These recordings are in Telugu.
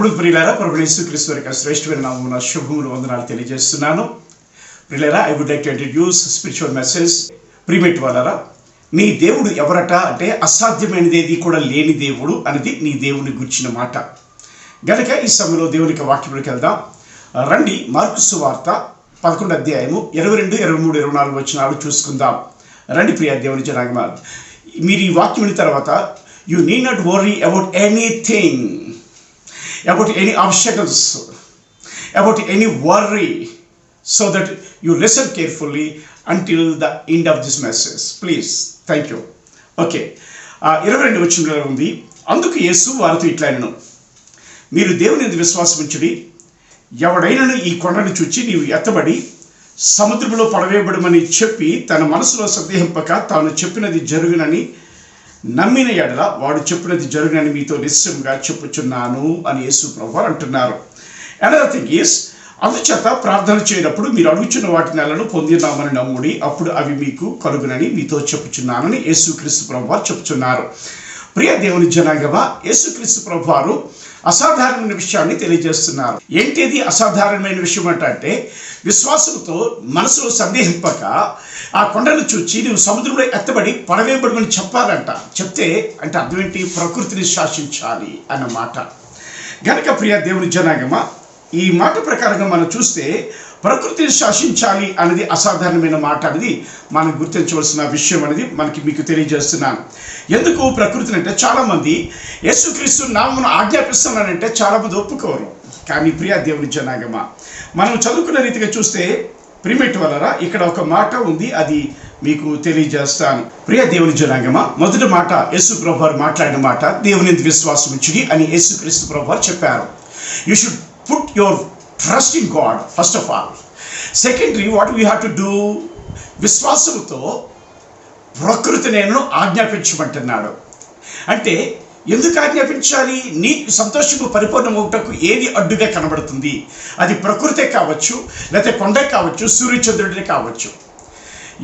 ప్రియులారా, ప్రభువైన యేసుక్రీస్తు వారి శ్రేష్టమైన నామమున శుభములు వందనాలు తెలియజేస్తున్నాను. ప్రియులారా, I would like to introduce spiritual message. ప్రియమైన వాళ్ళారా, నీ దేవుడు ఎవరట అంటే అసాధ్యమైనది కూడా లేని దేవుడు అనేది నీ దేవుని గుర్చిన మాట. గనక ఈ సమయంలో దేవునికి వాక్యంలోకి వెళ్దాం. రండి, మార్కు సువార్త 11వ అధ్యాయము 22, 23, 24 వచనాలు చూసుకుందాం. రండి ప్రియ దేవుని జనాంగమా, మీరు ఈ వాక్యం విన్న తర్వాత you need not worry about anything, about any obstacles, about any worry, so that you listen carefully until the end of this message. Please, thank you. Okay, 22 వచనంలో ఉంది, అందుకు యేసు వారితో ఇట్లా అనెను, మీరు దేవుని యందు విశ్వాసం ఉంచుడి. ఎవడైనను ఈ కొండను చూచి నీవు ఎత్తబడి సముద్రంలో పడవేయబడమని చెప్పి తన మనసులో సందేహింపక తాను చెప్పినది జరుగునని నమ్మిన ఎడల వాడు చెప్పినది జరుగునని మీతో నిశ్చయంగా చెప్పుచున్నాను అని యేసు ప్రభువు అంటున్నారు. అనదర్ థింగ్ ఈస్, అందుచేత ప్రార్థన చేయనప్పుడు మీరు అడుగుచున్న వాటి నెలను పొందినామని నమ్ముడి, అప్పుడు అవి మీకు కలుగునని మీతో చెప్పుచున్నానని యేసుక్రీస్తు ప్రభువారు చెప్పుచున్నారు. ప్రియ దేవుని జనాంగమా, యేసుక్రీస్తు ప్రభువారు అసాధారణమైన విషయాన్ని తెలియజేస్తున్నారు. ఏంటిది అసాధారణమైన విషయం అంటే, విశ్వాసంతో మనసులో సందేహింపక ఆ కొండను చూచి నువ్వు సముద్రంలో ఎత్తబడి పడవేయబడమని చెప్పాలంట. చెప్తే అంటే అర్థం ఏంటి? ప్రకృతిని శాసించాలి అన్నమాట. గనక ప్రియ దేవుని జనాంగమా, ఈ మాట ప్రకారంగా మనం చూస్తే ప్రకృతిని శాసించాలి అనేది అసాధారణమైన మాట అనేది మనం గుర్తించవలసిన విషయం అనేది మీకు తెలియజేస్తున్నాను. ఎందుకు ప్రకృతిని అంటే, చాలామంది యేసుక్రీస్తు నామమును ఆజ్ఞాపిస్తున్నానంటే చాలామంది ఒప్పుకోరు. కానీ ప్రియ దేవుని జనాంగమా, మనం చదువుకున్న రీతిగా చూస్తే ప్రిమిట్ వలరా ఇక్కడ ఒక మాట ఉంది, అది మీకు తెలియజేస్తాను. ప్రియ దేవుని జనాంగమా, మొదటి మాట యేసు ప్రభువారు మాట్లాడిన మాట, దేవుని యందు విశ్వాసం ఉంచుడి అని యేసుక్రీస్తు ప్రభువారు చెప్పారు. You should put your trust in God first of all. Secondary, what we have to do, విశ్వాసంతో ప్రకృతి నేను ఆజ్ఞాపించమంటున్నాడు. అంటే ఎందుకు ఆజ్ఞాపించాలి? నీ సంతోషము పరిపూర్ణమవుటకు ఏది అడ్డుగా కనబడుతుంది? అది ప్రకృతే కావచ్చు, లేకపోతే కొండే కావచ్చు, సూర్యచంద్రుడినే కావచ్చు.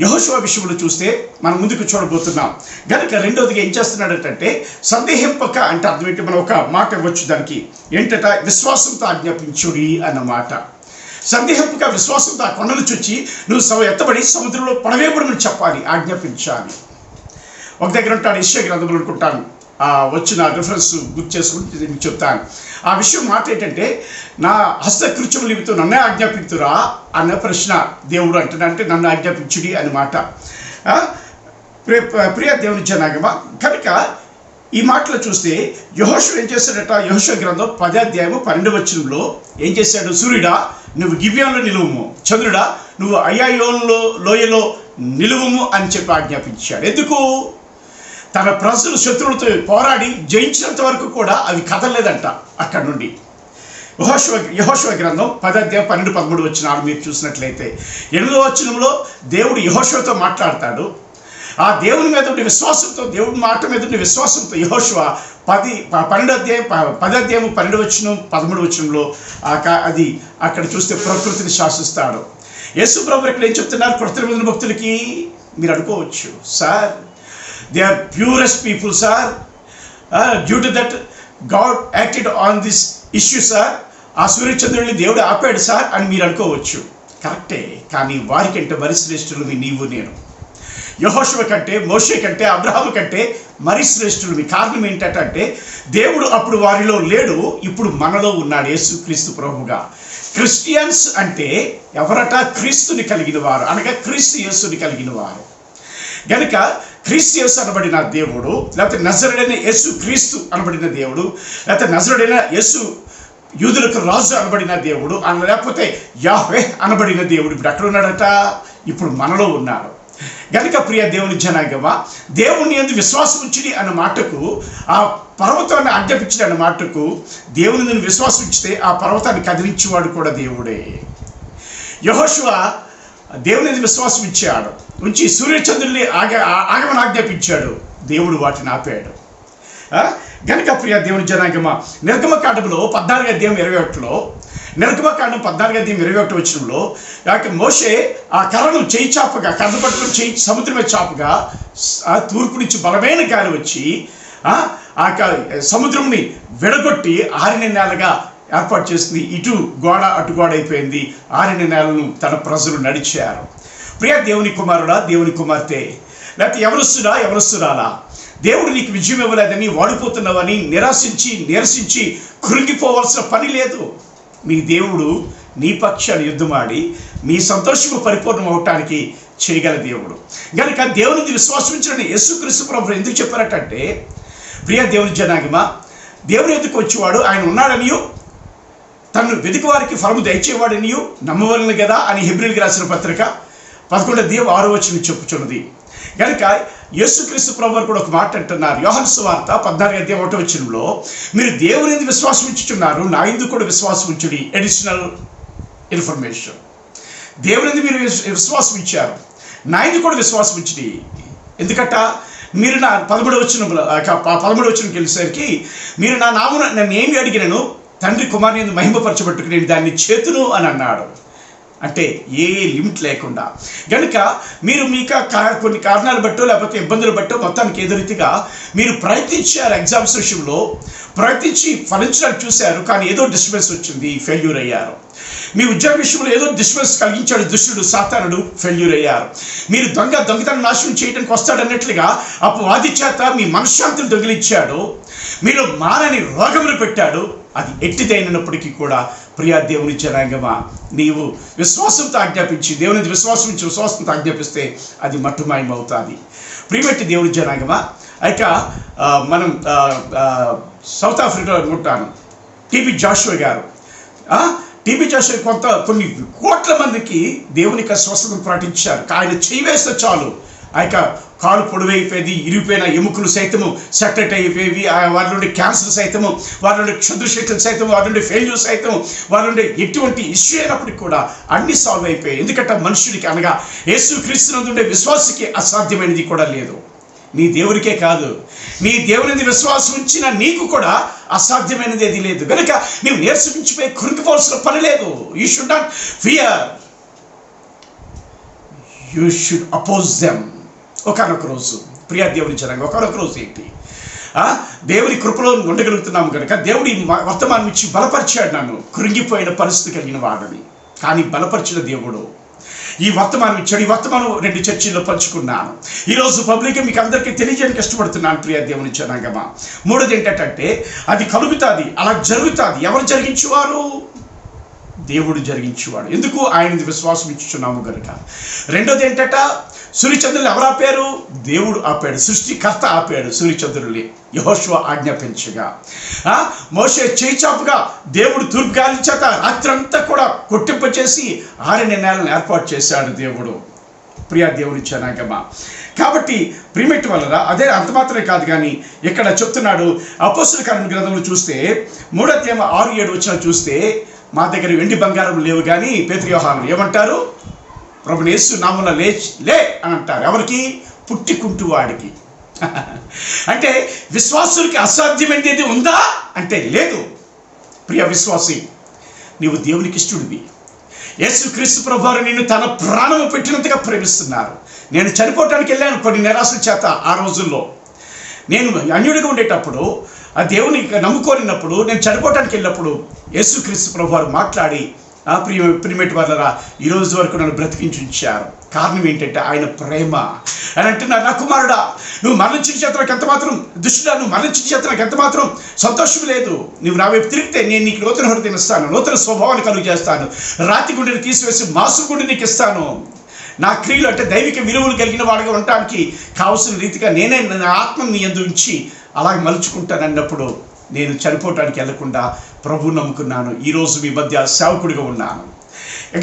యెహోషువ విషయంలో చూస్తే మనం ముందుకు చూడబోతున్నాం. కనుక రెండవదిగా ఏం చేస్తున్నాడంటే, సందేహింపక అంటే అర్థం ఏంటి? మనం ఒక మాట ఇవ్వచ్చు దానికి, ఏంటట? విశ్వాసంతో ఆజ్ఞాపించుడి అన్నమాట. సందేహింపక విశ్వాసంతో ఆ కొండను చూచి నువ్వు ఎత్తబడి సముద్రంలో పడవేయబడమని చెప్పాలి, ఆజ్ఞాపించాలి. ఒక దగ్గర ఉంటాడు యెషయా గ్రంథంలో అనుకుంటాను, వచ్చిన రిఫరెన్స్ గుర్తు చేసుకుంటే మీకు చెప్తాను. ఆ విషయం మాట ఏంటంటే, నా హస్తకృత్యములు నిమిత్తం నన్నే ఆజ్ఞాపించురా అన్న ప్రశ్న దేవుడు అంటే నన్ను ఆజ్ఞాపించుడి అని మాట. ప్రియ దేవుని జనాంగమా, కనుక ఈ మాటలో చూస్తే యెహోషువ ఏం చేశాడట? యెహోషువ గ్రంథం 10వ అధ్యాయము 12వ వచనంలో ఏం చేశాడు? సూర్యుడా నువ్వు గిబియోనులో నిలువుము, చంద్రుడా నువ్వు అయ్యాయోనులో లోయలో నిలువుము అని చెప్పి ఆజ్ఞాపించాడు. ఎందుకు? తన ప్రజలు శత్రువులతో పోరాడి జయించినంత వరకు కూడా అవి కదలలేదంట అక్కడి నుండి. యెహోషువ గ్రంథం 10వ అధ్యాయం 12, 13 వచనాలు మీరు చూసినట్లయితే 8వ వచనంలో దేవుడు యెహోషువతో మాట్లాడతాడు. ఆ దేవుని మీద ఉండే విశ్వాసంతో, దేవుడి మాట మీద ఉండే విశ్వాసంతో యెహోషువ 10వ అధ్యాయం 12వ వచనం 13వ వచనంలో అది అక్కడ చూస్తే ప్రకృతిని శాసిస్తాడు. యేసు ప్రభువు ఇక్కడ ఏం చెప్తున్నారు కృతజ్ఞ నిబంధన భక్తులకి? మీరు అనుకోవచ్చు, sir they are purest people, sir, due to that God acted on this issue, sir. ఆ సూర్యచంద్రుడిని దేవుడు ఆపాడు సార్ అని మీరు అనుకోవచ్చు. కరెక్టే, కానీ వారికంటే మరి శ్రేష్ఠులు నీవు నేను. యెహోషువ కంటే, మోషే కంటే, అబ్రహాము కంటే మరి శ్రేష్ఠులు. కారణం ఏంటంటే, దేవుడు అప్పుడు వారిలో లేడు, ఇప్పుడు మనలో ఉన్నాడు యేసుక్రీస్తు ప్రభువుగా. క్రిస్టియన్స్ అంటే ఎవరట? క్రీస్తుని కలిగిన వారు, అనగా క్రీస్తు యేసుని కలిగిన వారు. గనుక క్రీస్తు యేసు అనబడిన దేవుడు, లేకపోతే నజరుడైన యేసు క్రీస్తు అనబడిన దేవుడు, లేకపోతే నజరుడైన యేసు యూదులకు రాజు అనబడిన దేవుడు, లేకపోతే యాహ్వే అనబడిన దేవుడు ఇప్పుడు ఎక్కడ ఉన్నాడట? ఇప్పుడు మనలో ఉన్నాడు. గనుక ప్రియ దేవుని జనాంగమా, దేవుని యందు విశ్వాసం ఉంచుడి అన్న మాటకు, ఆ పర్వతాన్ని ఆజ్ఞాపించడి అన్న మాటకు, దేవుని యందు విశ్వాసం ఉంచితే ఆ పర్వతాన్ని కదిలించేవాడు కూడా దేవుడే. యెహోషువ దేవుని యందు విశ్వాసం ఉంచి సూర్యచంద్రుల్ని ఆగమని ఆజ్ఞాపించాడు, దేవుడు వాటిని ఆపాడు. గనుక ప్రియ దేవుని జనాంగమా, నిర్గమకాండంలో 14వ అధ్యాయం 21లో, నిర్గమకాండం 14వ అధ్యాయం 21 వచనంలో మోషే ఆ కర్రను చేయి చాపగా, కర్ర పట్టుకుని చేయి సముద్రం మీద చాపగా తూర్పు నుంచి బలమైన గాలి వచ్చి ఆ సముద్రంని విడగొట్టి ఆరిన నేలగా ఏర్పాటు చేసింది. ఇటు గోడ అటు గోడ అయిపోయింది. ఆరిన నేలను తన ప్రజలు నడిచారు. ప్రియ దేవుని కుమారుడా, దేవుని కుమార్తె, లేకపోతే ఎవరొస్తురాలా, దేవుడు నీకు విజయం ఇవ్వలేదని వాడిపోతున్నావని నిరసించి కృంగిపోవాల్సిన పని లేదు. మీ దేవుడు నీ పక్షాన్ని యుద్ధమాడి మీ సంతోషము పరిపూర్ణం అవటానికి చేయగల దేవుడు. కనుక దేవుని విశ్వాసం ఉంచిన యేసుక్రీస్తు ప్రభువు ఎందుకు చెప్పారటంటే, ప్రియ దేవుని జనాంగమా, దేవుని ఎదుకు వచ్చేవాడు ఆయన ఉన్నాడనియు తను వెతికి వారికి ఫలము దయచేవాడనియు నమ్మవలను కదా అని హెబ్రీయులకు రాసిన పత్రిక 11:6 చెప్పుచున్నది. కనుక యేసుక్రీస్తు ప్రభువు కూడా ఒక మాట అంటున్నారు. యోహాను సువార్త 14:1 మీరు దేవుని యందు విశ్వాసం ఉంచుచున్నారు, నా యందు కూడా విశ్వాసం ఉంచుడి. Additional information. దేవుని యందు మీరు విశ్వాసం ఇచ్చారు, నా యందు కూడా విశ్వాసం ఉంచుడి. ఎందుకంట మీరు నా 11 వెళ్ళేసరికి మీరు నా నామమున నన్ను ఏమి అడిగినను తండ్రి కుమారుని యందు మహిమపరచబట్టుకు నేను దాన్ని చేతును అని అన్నాడు. అంటే ఏ లిమిట్ లేకుండా. కనుక మీరు మీకు కొన్ని కారణాలు బట్టో లేకపోతే ఇబ్బందులు బట్టో మొత్తానికి ఏదో రీతిగా మీరు ప్రయత్నించారు, ఎగ్జామ్స్ విషయంలో ప్రయత్నించి ఫలించడానికి చూశారు, కానీ ఏదో డిస్టర్బెన్స్ వచ్చింది, ఫెయిల్యూర్ అయ్యారు. మీ ఉద్యోగ విషయంలో ఏదో డిస్టర్బెన్స్ కలిగించాడు దుష్టుడు, సాతానుడు, ఫెయిల్యూర్ అయ్యారు. మీరు దొంగతనం నాశనం చేయడానికి వస్తాడన్నట్లుగా అపవాది చేత మీ మనశ్శాంతిని దొంగిలించాడు, మీలో మారని రోగములు పెట్టాడు. అది ఎట్టిదైనప్పటికీ కూడా ప్రియా దేవుని జనాంగమా, నీవు విశ్వాసంతో ఆజ్ఞాపించి దేవుని విశ్వాసంతో ఆజ్ఞాపిస్తే అది మట్టుమాయమవుతుంది. ప్రియమెట్టి దేవుని జనాంగమా, ఇక మనం సౌత్ ఆఫ్రికాలో ఉంటాను. టీబీ జాషువా గారు కొన్ని కోట్ల మందికి దేవునికి స్వస్థతను ప్రకటించారు. ఆయన చేయి వేస్తే చాలు ఆ యొక్క కాలు పొడవైపోయేది, ఇరిగిపోయిన ఎముకలు సైతము సెటరేట్ అయిపోయేవి, వారి నుండి క్యాన్సర్ సైతము, వారి నుండి క్షుద్రశక్తులు సైతము, వారి నుండి ఫెయిల్యూర్ సైతము, వారి నుండి ఎటువంటి ఇష్యూ అయినప్పటికీ కూడా అన్ని సాల్వ్ అయిపోయాయి. ఎందుకంటే మనుషుడికి అనగా యేసుక్రీస్తునందు ఉండే విశ్వాసకి అసాధ్యమైనది కూడా లేదు. నీ దేవుడికే కాదు, నీ దేవుని విశ్వాసం ఉంచిన నీకు కూడా అసాధ్యమైనది ఏది లేదు. కనుక నీవు నీరసించిపోయి కృంగిపోవాల్సిన పని లేదు. You should not fear, you should oppose them. ఒకనొక రోజు ప్రియా దేవుని జనంగా, ఒకనొక రోజు ఏంటి, దేవుని కృపలో ఉండగలుగుతున్నాము కనుక దేవుడి వర్తమానం ఇచ్చి బలపరిచాడు నన్ను, కృంగిపోయిన పరిస్థితి కలిగిన వాడని. కానీ బలపరిచిన దేవుడు ఈ వర్తమానం ఇచ్చాడు. ఈ వర్తమానం 2 చర్చిల్లో పంచుకున్నాను. ఈరోజు పబ్లిక్గా మీకు అందరికీ తెలియజేయడానికి ఇష్టపడుతున్నాను ప్రియా దేవుని జనాంగమా. 3ది ఏంటంటే, అది కలుగుతుంది, అలా జరుగుతుంది. ఎవరు జరిగించేవారు? దేవుడు జరిగించేవాడు. ఎందుకు? ఆయన విశ్వాసం ఇచ్చుచున్నాము కనుక. 2వది ఏంటట, సూర్యచంద్రులు ఎవరు ఆపారు? దేవుడు ఆపాడు. సృష్టికర్త ఆపాడు సూర్యచంద్రుల్ని, యెహోషువ ఆజ్ఞాపించగా. మోషే చేయిచాపుగా దేవుడు తూర్పు గాలి చేత రాత్రంతా కూడా కొట్టింపచేసి ఆరిన నేలను ఏర్పాటు చేశాడు దేవుడు. ప్రియా దేవుని జనాంగమా, కాబట్టి ప్రిమిట్ వలన అదే అంత మాత్రమే కాదు, కానీ ఇక్కడ చెప్తున్నాడు. అపోస్తలుల కార్యముల గ్రంథంలో చూస్తే 3:6-7 చూస్తే, మా దగ్గర వెండి బంగారం లేవు కానీ పేతురు యోహాను ఏమంటారు? ప్రభువు యేసు నామమున లే అని అంటారు. ఎవరికి? పుట్టికుంటువాడికి. అంటే విశ్వాసులకి అసాధ్యమైనది ఉందా అంటే లేదు. ప్రియ విశ్వాసి, నీవు దేవునికి ఇష్టడివి. యేసుక్రీస్తు ప్రభువారు నిన్ను తన ప్రాణము పెట్టినంతగా ప్రేమిస్తున్నారు. నేను చనిపోవటానికి వెళ్ళాను కొన్ని నిరాశల చేత. ఆ రోజుల్లో నేను అన్యుడిగా ఉండేటప్పుడు, ఆ దేవుని నమ్ముకోరినప్పుడు, నేను చనిపోవటానికి వెళ్ళినప్పుడు యేసుక్రీస్తు ప్రభువారు మాట్లాడి, ప్రియమేటి వాళ్ళరా, ఈ రోజు వరకు నన్ను బ్రతికించి ఉంచారు. కారణం ఏంటంటే ఆయన ప్రేమ. అని అంటున్నారు, నా కుమారుడా, నువ్వు మరణించిన చేత నాకు ఎంత మాత్రం దుష్టుడా, నువ్వు మరణించిన చేత నాకు ఎంత మాత్రం సంతోషం లేదు. నువ్వు నా వైపు తిరిగితే నేను నీకు నూతన హృదయం ఇస్తాను, నూతన స్వభావాన్ని కలుగు చేస్తాను, రాతి గుండెని తీసివేసి మాసు గుండె నీకు ఇస్తాను. నా క్రియలు అంటే దైవిక విలువలు కలిగిన వాడిగా ఉండటానికి కావలసిన రీతిగా నేనే నా ఆత్మను నీ యందు ఉంచి అలాగే మలుచుకుంటానన్నప్పుడు నేను చనిపోవటానికి వెళ్లకుండా ప్రభువు నమ్ముకున్నాను. ఈరోజు మీ మధ్య సేవకుడిగా ఉన్నాను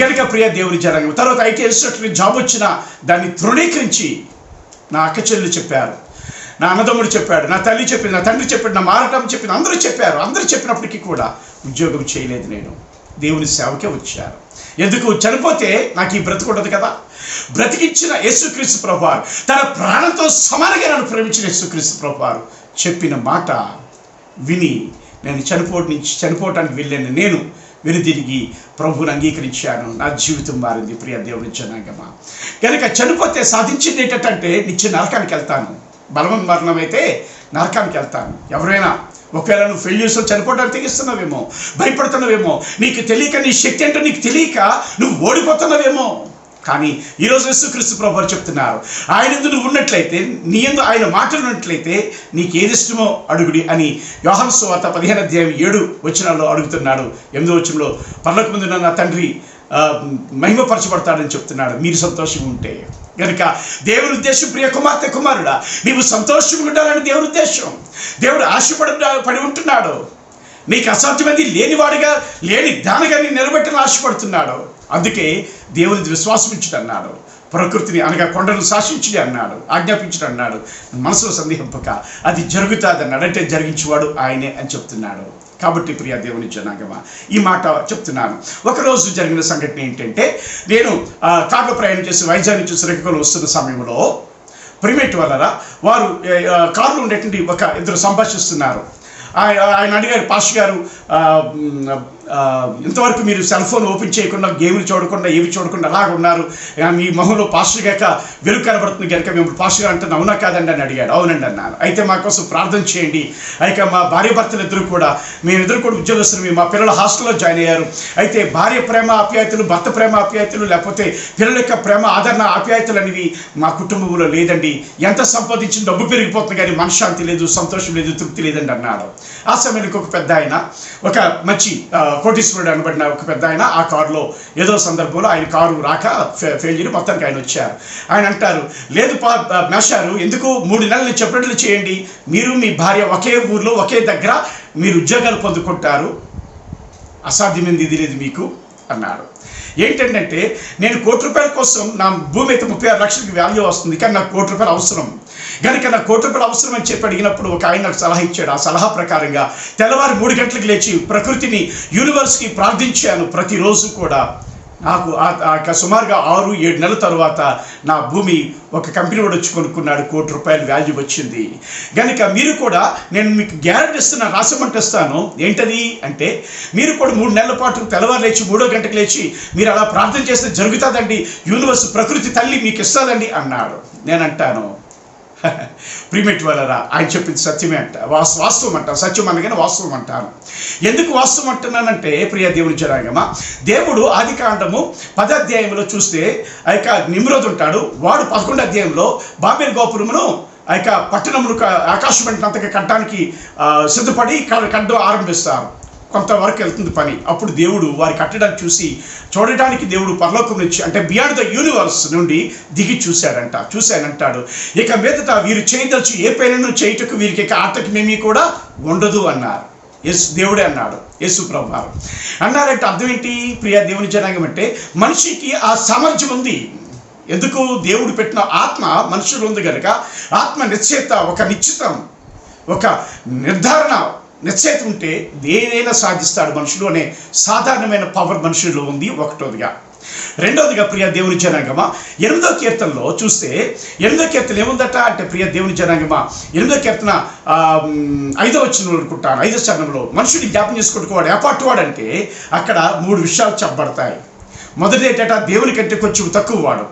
కనుక ప్రియ దేవుని జనాంగం. తర్వాత ఐటీ జాబ్ వచ్చినా దాన్ని తృణీకరించి నా అక్క చెల్లెలు చెప్పారు, నా అన్నదమ్ముడు చెప్పాడు, నా తల్లి చెప్పింది, నా తండ్రి చెప్పాడు, నా మారటం చెప్పింది, అందరూ చెప్పారు. అందరూ చెప్పినప్పటికీ కూడా ఉద్యోగం చేయలేదు. నేను దేవుని సేవకే వచ్చాను. ఎందుకు? చనిపోతే నాకు ఈ బ్రతుకుండదు కదా. బ్రతికించిన యేసుక్రీస్తు ప్రభువారు, తన ప్రాణంతో సమానంగా నన్ను ప్రేమించిన యేసుక్రీస్తు ప్రభువారు చెప్పిన మాట విని నేను చనిపోవటానికి వెళ్ళాను. నేను వెనుదిరిగి ప్రభువుని అంగీకరించాను. నా జీవితం మారింది. ప్రియ దేవుని జనాంగమా, కనుక చనిపోతే సాధించింది ఏంటంటే నిత్య నరకానికి వెళ్తాను. బలవంత మరణం అయితే నరకానికి వెళ్తాను. ఎవరైనా ఒకవేళ నువ్వు ఫెయిల్యూర్స్ చనిపోవడానికి తెగిస్తున్నావేమో, భయపడుతున్నావేమో, నీకు తెలియక, నీ శక్తి అంటే నీకు తెలియక నువ్వు ఓడిపోతున్నావేమో. కానీ ఈరోజు యేసుక్రీస్తు ప్రభువారు చెప్తున్నారు, ఆయన యందు నువ్వు ఉన్నట్లయితే, నీ యందు ఆయన మాటలు ఉన్నట్లయితే నీకు ఏది ఇష్టమో అడుగుడి అని యోహాను సువార్త 15:7 అడుగుతున్నాడు. 8వ వచనంలో పరలోకమందున్న నా తండ్రి మహిమపరచబడతాడని చెప్తున్నాడు, మీరు సంతోషంగా ఉంటే. కనుక దేవుని ఉద్దేశం, ప్రియ కుమార్తె కుమారుడా, నీవు సంతోషంగా ఉండాలని దేవుని ఉద్దేశం. దేవుడు పడి ఉంటున్నాడు. నీకు అసాధ్యమైంది లేనివాడిగా, లేని దానిగా నేను నిలబెట్టని ఆశపడుతున్నాడు. అందుకే దేవుని విశ్వాసం ఉంచుడు అన్నాడు. ప్రకృతిని అనగా కొండను శాసించుడి అన్నాడు, ఆజ్ఞాపించుడు అన్నాడు. మనసులో సందేహింపక అది జరుగుతుంది అన్నాడు. అంటే జరిగించేవాడు ఆయనే అని చెప్తున్నాడు. కాబట్టి ప్రియ దేవుని జనాంగమా, ఈ మాట చెప్తున్నాను. ఒకరోజు జరిగిన సంఘటన ఏంటంటే, నేను కార్లో ప్రయాణం చేసి వైజాగ్ నుంచి శ్రీకాకుళం వస్తున్న సమయంలో ప్రిమేట్ వల్ల వారు కారులో ఉండేటువంటి ఇద్దరు సంభాషిస్తున్నారు. ఆయన అడిగారు, పాస్టర్ గారు, ఇంతవరకు మీరు సెల్ ఫోన్ ఓపెన్ చేయకుండా, గేమ్లు చూడకుండా, ఏవి చూడకుండా అలాగ ఉన్నారు, మీ మొహంలో పాస్టర్ గాక వెలుగు కనబడుతుంది కనుక మేము పాస్టర్ గారు అంటే అవునా కాదండి అని అడిగాడు. అవునండి అన్నాను. అయితే మా కోసం ప్రార్థన చేయండి. అయితే మా భార్య భర్తలు ఇద్దరు కూడా, మేమిద్దరు కూడా ఉద్యోగస్తులు, మా పిల్లలు హాస్టల్లో జాయిన్ అయ్యారు. అయితే భార్య ప్రేమ ఆప్యాయతలు, భర్త ప్రేమ ఆప్యాయతలు, లేకపోతే పిల్లల యొక్క ప్రేమ ఆదరణ ఆప్యాయతలు అనేవి మా కుటుంబంలో లేదండి. ఎంత సంపాదించిన డబ్బు పెరిగిపోతుంది కానీ మనశ్శాంతి లేదు, సంతోషం లేదు, తృప్తి లేదండి అన్నాడు. ఆ సమయానికి ఒక పెద్ద ఆయన, ఒక మంచి కోటీశ్వరుడు అనబడిన ఒక పెద్ద ఆయన, ఆ కారులో ఏదో సందర్భంలో ఆయన కారు రాక ఫెయిల్ చేయడం మొత్తానికి ఆయన వచ్చారు. ఆయన అంటారు, లేదు మేషారు, ఎందుకు 3 నెలలు చెప్పినట్లు చేయండి, మీరు మీ భార్య ఒకే ఊర్లో ఒకే దగ్గర మీరు ఉద్యోగాలు పొందుకుంటారు, అసాధ్యమైంది ఇది లేదు మీకు అన్నాడు. ఏంటంటే, నేను ₹1,00,00,000 కోసం, నా భూమి అయితే 36 లక్షలకి వాల్యూ వస్తుంది, కానీ నాకు ₹1,00,00,000 అవసరం కనుక నాకు ₹1,00,00,000 అవసరం అని చెప్పి అడిగినప్పుడు ఒక ఆయన నాకు సలహా ఇచ్చాడు. ఆ సలహా ప్రకారంగా తెల్లవారు 3 గంటలకు లేచి ప్రకృతిని, యూనివర్స్కి ప్రార్థించాను. ప్రతిరోజు కూడా నాకు సుమారుగా 6-7 నెలల తర్వాత నా భూమి ఒక కంపెనీ కూడా వచ్చి కొనుక్కున్నాడు, ₹1,00,00,000 వాల్యూ వచ్చింది. కనుక మీరు కూడా, నేను మీకు గ్యారెంటీ ఇస్తున్నాను, రాసమంటిస్తాను. ఏంటది అంటే, మీరు కూడా 3 నెలల పాటు తెల్లవారు లేచి 3వ గంటకు లేచి మీరు అలా ప్రార్థన చేస్తే జరుగుతుందండి, యూనివర్స్ ప్రకృతి తల్లి మీకు ఇస్తుందండి అన్నాడు. నేను అంటాను, ప్రిమేట్ వలరా ఆయన చెప్పింది సత్యమే అంట, వాస్తవం అంట. సత్యం అనగానే వాస్తవం అంటాను. ఎందుకు వాస్తవం అంటున్నానంటే, ప్రియ దేవుని జనాంగమా, దేవుడు ఆదికాండము 10వ అధ్యాయంలో చూస్తే ఆ యొక్క నిమ్రోదు ఉంటాడు. వాడు 11వ అధ్యాయంలో బాబేలు గోపురమును ఆ యొక్క పట్టణమును ఆకాశమంతగా కట్టడానికి సిద్ధపడి కట్టడం ఆరంభిస్తారు. కొంతవరకు వెళ్తుంది పని. అప్పుడు దేవుడు వారి కట్టడానికి చూడడానికి దేవుడు పరలోకం నుంచి, అంటే బియాండ్ ద యూనివర్స్ నుండి దిగి చూశానంటాడు. ఇక మీదట వీరు చేయదలుచు ఏ పైనను చేయుటకు వీరికి ఇక ఆటంకమేమీ కూడా ఉండదు అన్నారు. దేవుడే అన్నాడు, యేసు ప్రభువారు అన్నారంటే అర్థం ఏంటి ప్రియ దేవుని జనాంగం అంటే, మనిషికి ఆ సామర్థ్యం ఉంది. ఎందుకు? దేవుడు పెట్టిన ఆత్మ మనుషులు ఉంది కనుక, ఆత్మ నిశ్చయిత, ఒక నిశ్చితం, ఒక నిశ్చయిత ఉంటే ఏదైనా సాధిస్తాడు మనుషులు అనే సాధారణమైన పవర్ మనుషుల్లో ఉంది. ఒకటోదిగా. రెండవదిగా ప్రియ దేవుని జనాంగమా, 8వ కీర్తనలో చూస్తే, 8వ కీర్తన ఏముందట అంటే, ప్రియ దేవుని జనాంగమా, 8వ కీర్తన 5వ వచనం అనుకుంటాను, 5వ చరణంలో మనుషుడిని జ్ఞాపం చేసుకుంటుకోవాడు ఏపాటువాడు అంటే, అక్కడ 3 విషయాలు చెప్పబడతాయి. మొదటి ఏంటంటే, దేవుని కంటే కొంచెం తక్కువ వాడు.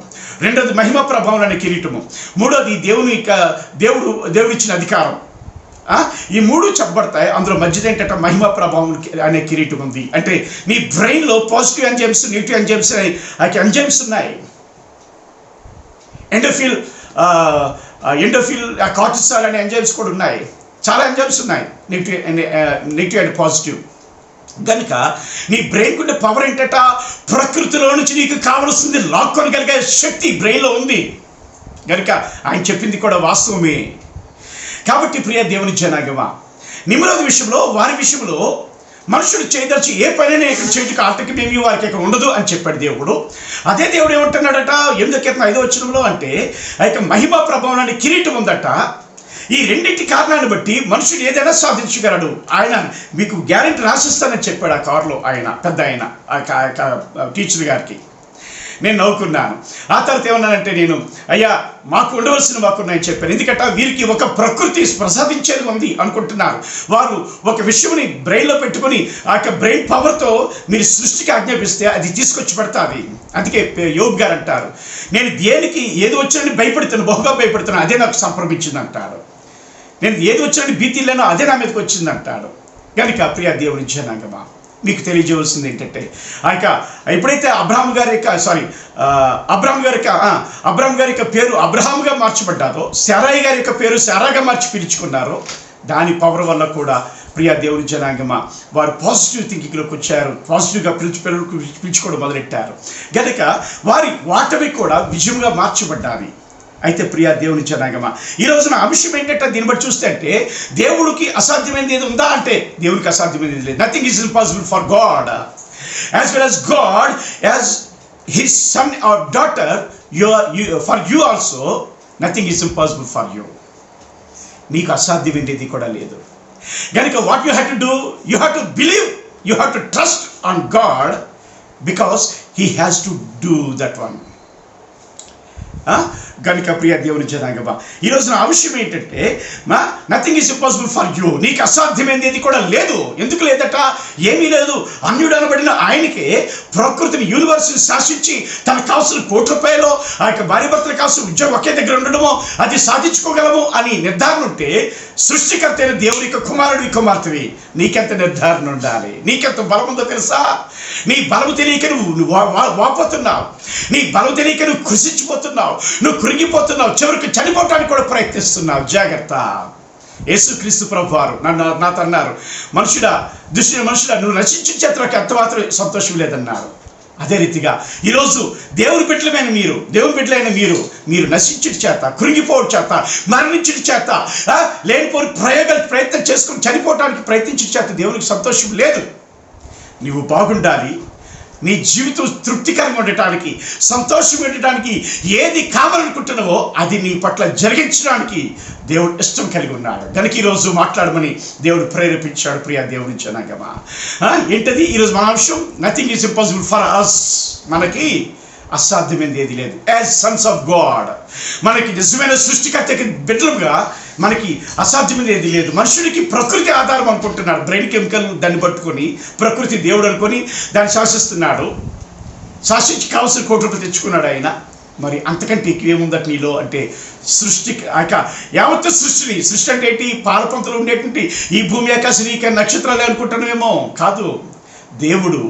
రెండోది మహిమ ప్రభావం అనే కిరీటము. మూడోది దేవుడు ఇచ్చిన అధికారం. ఈ 3 చెప్పబడతాయి. అందులో మధ్యది ఏంటంటే మహిమ ప్రభావం అనే కిరీటం ఉంది. అంటే నీ బ్రెయిన్లో positive enzymes, negative enzymes enzymes ఉన్నాయి. ఎండోఫిల్ కార్టిసాల్ అనే ఎంజైమ్స్ కూడా ఉన్నాయి. చాలా ఎంజైమ్స్ ఉన్నాయి, నెగిటివ్ అండ్ పాజిటివ్. కనుక నీ బ్రెయిన్ ఉండే పవర్ ఏంటట, ప్రకృతిలో నుంచి నీకు కావలసింది లాక్కొనగలిగే శక్తి బ్రెయిన్లో ఉంది. కనుక ఆయన చెప్పింది కూడా వాస్తవమే. కాబట్టి ప్రియ దేవుని జనాంగమా, నిమ్రోదు విషయంలో, వారి విషయంలో మనుషులు చేయదలిచి ఏ పైన చేయటకు ఆటంకమేమీ వారికి ఇక్కడ ఉండదు అని చెప్పాడు దేవుడు. అదే దేవుడు ఏమంటున్నాడట 8వ కీర్తన 5వ వచనంలో అంటే, ఆ యొక్క మహిమ ప్రభావం అనే కిరీటం ఉందట. ఈ రెండింటి కారణాన్ని బట్టి మనుషుడు ఏదైనా సాధించగలడు. ఆయన మీకు గ్యారెంటీ రాసిస్తానని చెప్పాడు ఆ కారులో ఆయన, పెద్ద ఆయన, టీచర్ గారికి. నేను నవ్వుకున్నాను. ఆ తర్వాత ఏమన్నానంటే, నేను అయ్యా మాకు ఉండవలసిన మాకున్నాయని చెప్పాను. ఎందుకంటే వీరికి ఒక ప్రకృతి ప్రసాదించేది ఉంది అనుకుంటున్నారు. వారు ఒక విషయంని బ్రెయిన్లో పెట్టుకొని ఆ యొక్క బ్రెయిన్ పవర్తో మీరు సృష్టికి ఆజ్ఞాపిస్తే అది తీసుకొచ్చి పెడతాది. అందుకే యోబ్ గారు అంటారు, నేను దేనికి ఏది వచ్చానని భయపడుతాను, బహుగా భయపడుతున్నాను, అదే నాకు సంప్రమించింది అంటాడు. నేను ఏది వచ్చినట్టు భీతి లేనో అదే నా మీదకి వచ్చింది అంటాడు. కనుక ప్రియ దేవుని జనాంగమా, మీకు తెలియజేయవలసింది ఏంటంటే ఎప్పుడైతే అబ్రహాం గారి యొక్క పేరు అబ్రహాంగా మార్చబడ్డారో, శారాయి గారి యొక్క పేరు శారాగా మార్చి పిలుచుకున్నారో, దాని పవర్ వల్ల కూడా ప్రియ దేవుని జనాంగమా వారు పాజిటివ్ థింకింగ్లోకి వచ్చారు, పాజిటివ్గా పిలుచుకోవడం మొదలెట్టారు. కనుక వారి వాటమి కూడా విజయంగా మార్చబడ్డాలి. అయితే ప్రియ దేవుని జనాంగమా, ఈ రోజున అంశం ఏంటంటే దీన్ని బట్టి చూస్తే అంటే దేవుడికి అసాధ్యమైనది ఏది ఉందా అంటే దేవుడికి అసాధ్యమైనది లేదు. Nothing is impossible for God. As well as God as his son or daughter, for you also nothing is impossible for you. నీకు అసాధ్యమైనది కూడా లేదు. కనుక what you have to do, you have to believe, you have to trust on God, because he has to do that one. కనుక ప్రియ దేవుని జనాంగమా, ఈ రోజున అవసరం ఏంటంటే nothing is impossible for you. నీకు అసాధ్యమైనది కూడా లేదు. ఎందుకు లేదట? ఏమీ లేదు. అన్యుడు అనబడిన ఆయనకే ప్రకృతిని, యూనివర్స్ని శాసించి తనకు కావాల్సిన ₹1,00,00,000 ఆ యొక్క భార్య భర్తలు కావాల్సిన ఉద్యోగం ఒకే దగ్గర ఉండడమో అది సాధించుకోగలము అని నిర్ధారణ ఉంటే, సృష్టికర్త అయిన దేవుని యొక్క కుమారుడి కుమార్తెవి నీకెంత నిర్ధారణ ఉండాలి? నీకెంత బలం ఉందో తెలుసా? నీ బలము తెలియక నువ్వు వాపోతున్నావు, నీ బలం తెలియక నువ్వు కృషించిపోతున్నావు, నువ్వు కృంగిపోతున్నావు, చివరికి చనిపోవటానికి కూడా ప్రయత్నిస్తున్నావు. జాగ్రత్త. యేసుక్రీస్తు ప్రభు వారు నాతో అన్నారు, మనుషుడా నువ్వు నశించిన చేతులకు ఎంత మాత్రం సంతోషం లేదన్నారు. అదే రీతిగా ఈరోజు దేవుని బిడ్డలైన మీరు నశించుట చేత, కృంగిపోవడం చేత, మరణించుట చేత, లేనిపోని ప్రయత్నం చేసుకుని చనిపోవడానికి ప్రయత్నించుట చేత దేవునికి సంతోషం లేదు. నీవు బాగుండాలి, నీ జీవితం తృప్తికరంగా ఉండటానికి, సంతోషం ఉండటానికి ఏది కావాలనుకుంటున్నావో అది నీ పట్ల జరిగించడానికి దేవుడు ఇష్టం కలిగి ఉన్నాడు. కనుక ఈరోజు మాట్లాడమని దేవుడు ప్రేరేపించాడు. ప్రియ దేవుని జనాంగమా, ఏంటది ఈరోజు మన అంశం? Nothing is impossible for us. మనకి అసాధ్యమైనది ఏది లేదు. యాజ్ సన్స్ ఆఫ్ గాడ్, మనకి నిజమైన సృష్టికర్తకి బిడ్డలుగా మనకి అసాధ్యమైనది ఏది లేదు. మనుషుడికి ప్రకృతి ఆధారం అనుకుంటున్నాడు. బ్రెయిన్ కెమికల్ దాన్ని పట్టుకొని ప్రకృతి దేవుడు అనుకొని దాన్ని శాసిస్తున్నాడు. శాసించి కావాల్సిన ₹1,00,00,000 తెచ్చుకున్నాడు ఆయన. మరి అంతకంటే ఎక్కువేముందట నీలో అంటే సృష్టి యావత్తు సృష్టి అంటే ఏంటి? పాలపంతలు ఉండేటువంటి ఈ భూమి ఆకాశం నక్షత్రాలు అనుకుంటున్నామేమో కాదు. దేవుడు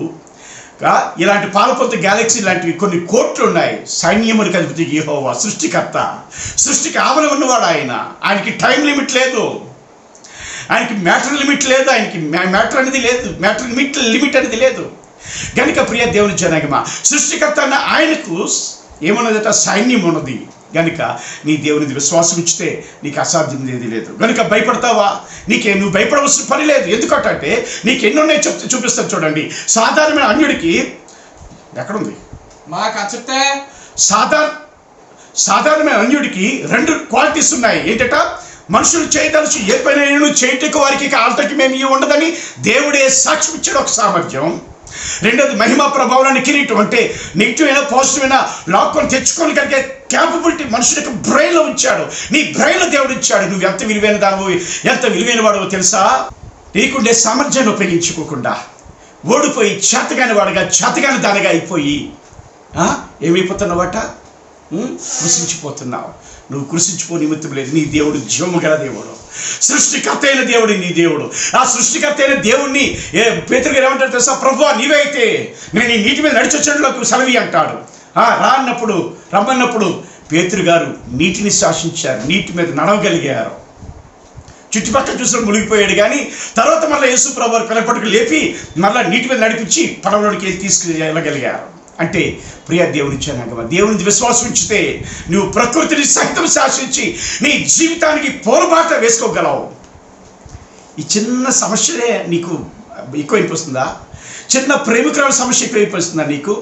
ఇలాంటి పాలపొంత గ్యాలక్సీ లాంటివి కొన్ని కోట్లు ఉన్నాయి. సైన్యములకు అధిపతి యెహోవా, సృష్టికి ఆవరణ ఉన్నవాడు ఆయన. ఆయనకి టైం లిమిట్ లేదు, ఆయనకి మ్యాటర్ లిమిట్ లేదు, ఆయనకి మ్యాటర్ లిమిట్ అనేది లేదు. కనుక ప్రియ దేవుని జనాంగమా, సృష్టికర్త అన్న ఆయనకు ఏమన్నదట? సైన్యం ఉన్నది. కనుక నీ దేవునిది విశ్వాసం ఇచ్చితే నీకు అసాధ్యం ఏది లేదు. కనుక భయపడతావా? నువ్వు భయపడవలసిన పని లేదు. ఎందుకంటే నీకు ఎన్నున్నాయి చూపిస్తాను చూడండి. సాధారణమైన అన్యుడికి ఎక్కడుంది? చెప్తే సాధారణమైన అన్యుడికి 2 క్వాలిటీస్ ఉన్నాయి. ఏంటట? మనుషులు చేయదలుచు ఏ పని చేయటకు వారికి ఆల్తకి మేము ఉండదని దేవుడే సాక్ష్యం ఇచ్చాడు, ఒక సామర్థ్యం. రెండోది మహిమా ప్రభావాన్ని కిరీటం, అంటే నెగిటివ్ అయినా పాజిటివ్ అయినా లాక్కొని తెచ్చుకొని కలిగే క్యాపబిలిటీ మనుషుల యొక్క బ్రెయిన్లో ఉంచాడు. నీ బ్రెయిన్లో దేవుడు ఇచ్చాడు. నువ్వు ఎంత విలువైన దానివో, ఎంత విలువైన వాడవో తెలుసా? నీకుండే సామర్థ్యాన్ని ఉపయోగించుకోకుండా ఓడిపోయి చేతగాని వాడుగా, చేతగాని దానిగా అయిపోయి ఏమైపోతున్నావట? కృషించిపోతున్నావు. నువ్వు కృషించిపో నిమిత్తం లేదు. నీ దేవుడు జీవము గల దేవుడు, సృష్టికర్త అయిన దేవుడు నీ దేవుడు. ఆ సృష్టికర్త అయిన దేవుడిని పేతురు గారు ఏమంటారు తెలుసా? ప్రభువా నీవే అయితే నేను ఈ నీటి మీద నడిచొచ్చడానికి సెలవి అంటాడు. రమ్మన్నప్పుడు పేతురు గారు నీటిని శాసించారు, నీటి మీద నడవగలిగారు. చుట్టుపక్కల చూసిన మునిగిపోయాడు, కానీ తర్వాత మళ్ళీ యేసు ప్రభు వారు పిల్లపట్టుకు లేపి మళ్ళీ నీటి మీద నడిపించి పడవలోకి తీసుకెళ్ళగలిగారు. అంటే ప్రియ దేవుని జనాంగమా, దేవుని విశ్వాసం ఉంచితే నువ్వు ప్రకృతిని సహితం శాసించి నీ జీవితానికి పోరుబాట వేసుకోగలవు. ఈ చిన్న సమస్యలే నీకు ఎక్కువ అనిపిస్తుందా? చిన్న ప్రేమికురాల సమస్య ఎక్కువ అనిపిస్తుందా నీకు?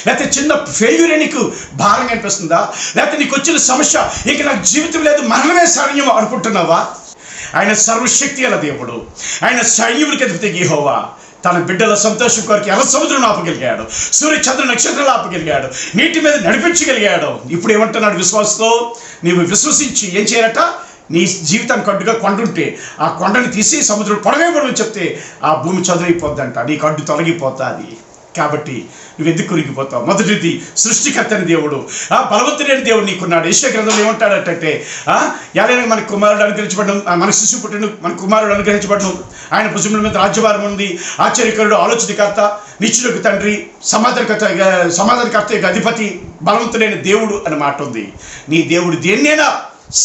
లేకపోతే చిన్న ఫెయిల్యూరే నీకు భారంగా అనిపిస్తుందా? లేకపోతే నీకు వచ్చిన సమస్య ఇక నాకు జీవితం లేదు, మరణమే శరణ్యం అనుకుంటున్నావా? ఆయన సర్వశక్తి గల దేవుడు, ఆయన సైన్యములకు అధిపతి యెహోవా. తన బిడ్డల సంతోషం కొరకు ఎర్ర సముద్రం ఆపగలిగాడు, సూర్య చంద్ర నక్షత్రాలు ఆపగలిగాడు, నీటి మీద నడిపించగలిగాడు. ఇప్పుడు ఏమంటున్నాడు? విశ్వాసంతో నీవు విశ్వసించి ఏం చేయాలట? నీ జీవితానికి అడ్డుగా కొండ ఉంటే ఆ కొండని తీసి సముద్రం పొడవేయబడమని చెప్తే ఆ భూమి చదురైపోద్దంట, నీకు అడ్డు తొలగిపోతుంది. కాబట్టి నువ్వు ఎందుకు కురిగిపోతావు? మొదటిది సృష్టికర్తని దేవుడు, బలవంతుడైన దేవుడు నీకున్నాడు. యెషయా గ్రంథంలో ఏమంటాడంటే ఎవరైనా మన కుమారుడు అనుగ్రహించబడడం, మన శిశువు పుట్టిన మన కుమారుడు అనుగ్రహించబడడం, ఆయన భుజముల మీద రాజ్యభారం ఉంది, ఆశ్చర్యకరుడు, ఆలోచనకర్త, నిత్యులకు తండ్రి, సమాధానకర్త యొక్క అధిపతి, బలవంతుడైన దేవుడు అని మాట ఉంది. నీ దేవుడు దేన్నైనా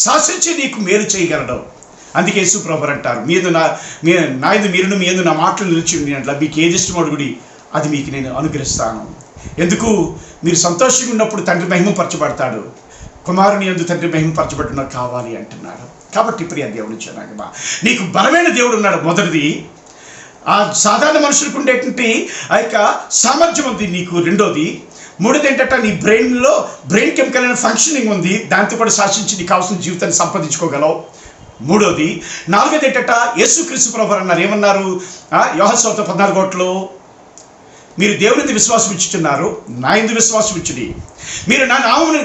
శాసించి నీకు మేలు చేయగలడు. అందుకే యేసు ప్రభువు అంటారు, మీరును మీ యందు నా మాటలు నిలిచి ఉండి అట్లా మీకు ఏది ఇష్టమో అడుగుడి, అది మీకు నేను అనుగ్రహిస్తాను. ఎందుకు? మీరు సంతోషంగా ఉన్నప్పుడు తండ్రి మహిమపరచబడతాడు. కుమారుని యందు తండ్రి మహిమపరచబడుతున్న కావాలి అంటున్నాడు. కాబట్టి ప్రియ దేవుడు జనాంగమా, నీకు బలమైన దేవుడు ఉన్నాడు. మొదటిది ఆ సాధారణ మనుషులకు ఉండేటువంటి ఆ యొక్క సామర్థ్యం ఉంది నీకు. రెండోది, మూడోది ఏంటంటే నీ బ్రెయిన్ కెమికల్ అనే ఫంక్షనింగ్ ఉంది, దాంతో కూడా శాసించి నీకు కావాల్సిన జీవితాన్ని సంపాదించుకోగలవు. మూడోది, నాలుగోది ఏంటంట, యేసుక్రీస్తు ప్రభువు అన్నారు. ఏమన్నారు? యోహాను సువార్త 14:1 మీరు దేవుని విశ్వాసం ఇచ్చుతున్నారు, నా యందు విశ్వాసం ఇచ్చుడి. మీరు నా నామమును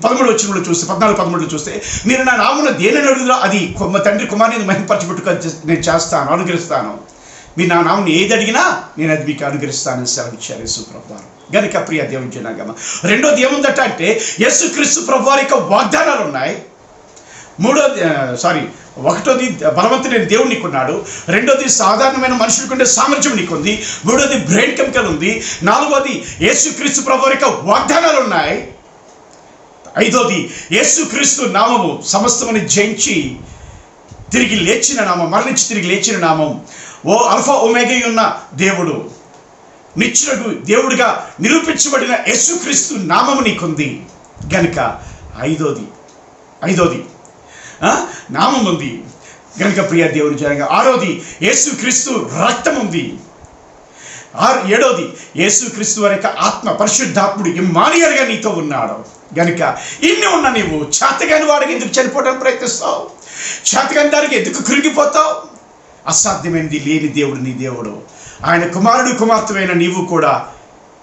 13 చూస్తే 14-13 చూస్తే, మీరు నా నామమును దేనిని అడుగుదో అది తండ్రి కుమారుని మహిమపరచబట్టుకు నేను చేస్తాను, అనుగ్రహిస్తాను. మీరు నా నామమును ఏది అడిగినా నేను అది మీకు అనుగ్రహిస్తానని సెలవిచ్చారు యేసు ప్రభువారు. గనుక ప్రియ దేవుని జనాంగమా, రెండోది ఏముందట అంటే యేసుక్రీస్తు ప్రభువారి యొక్క వాగ్దానాలు ఉన్నాయి. ఒకటోది బలవంతుడైన దేవుడు నీకున్నాడు. రెండోది సాధారణమైన మనుషులకు ఉండే సామర్థ్యం నీకుంది. మూడోది బ్రెయిన్ కెమికల్ ఉంది. నాలుగోది యేసుక్రీస్తు ప్రభువారి యొక్క వాగ్దానాలు ఉన్నాయి. ఐదోది యేసుక్రీస్తు నామము సమస్తమని జయించి తిరిగి లేచిన నామం, మరణించి తిరిగి లేచిన నామం. అల్ఫా ఒమేగా ఉన్న దేవుడు, నిత్యులకు దేవుడిగా నిరూపించబడిన యేసుక్రీస్తు నామము నీకుంది. గనుక ఐదోది నామం ఉంది గనుక ప్రియ దేవుని జనంగా. ఆరోది యేసుక్రీస్తు రక్తం ఉంది. ఏడోది యేసుక్రీస్తు వారి యొక్క ఆత్మ, పరిశుద్ధాత్ముడు ఇమ్మానుయేలుగా నీతో ఉన్నాడు. గనుక ఇన్ని ఉన్న నీవు చేతగాని వాడికి ఎందుకు చనిపోవడానికి ప్రయత్నిస్తావు? చేతగాని దానికి ఎందుకు కృంగిపోతావు? అసాధ్యమైనది లేని దేవుడు నీ దేవుడు. ఆయన కుమారుడు కుమార్తెమైన నీవు కూడా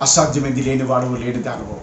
అసాధ్యమైనది లేని వాడు, లేని దానవు.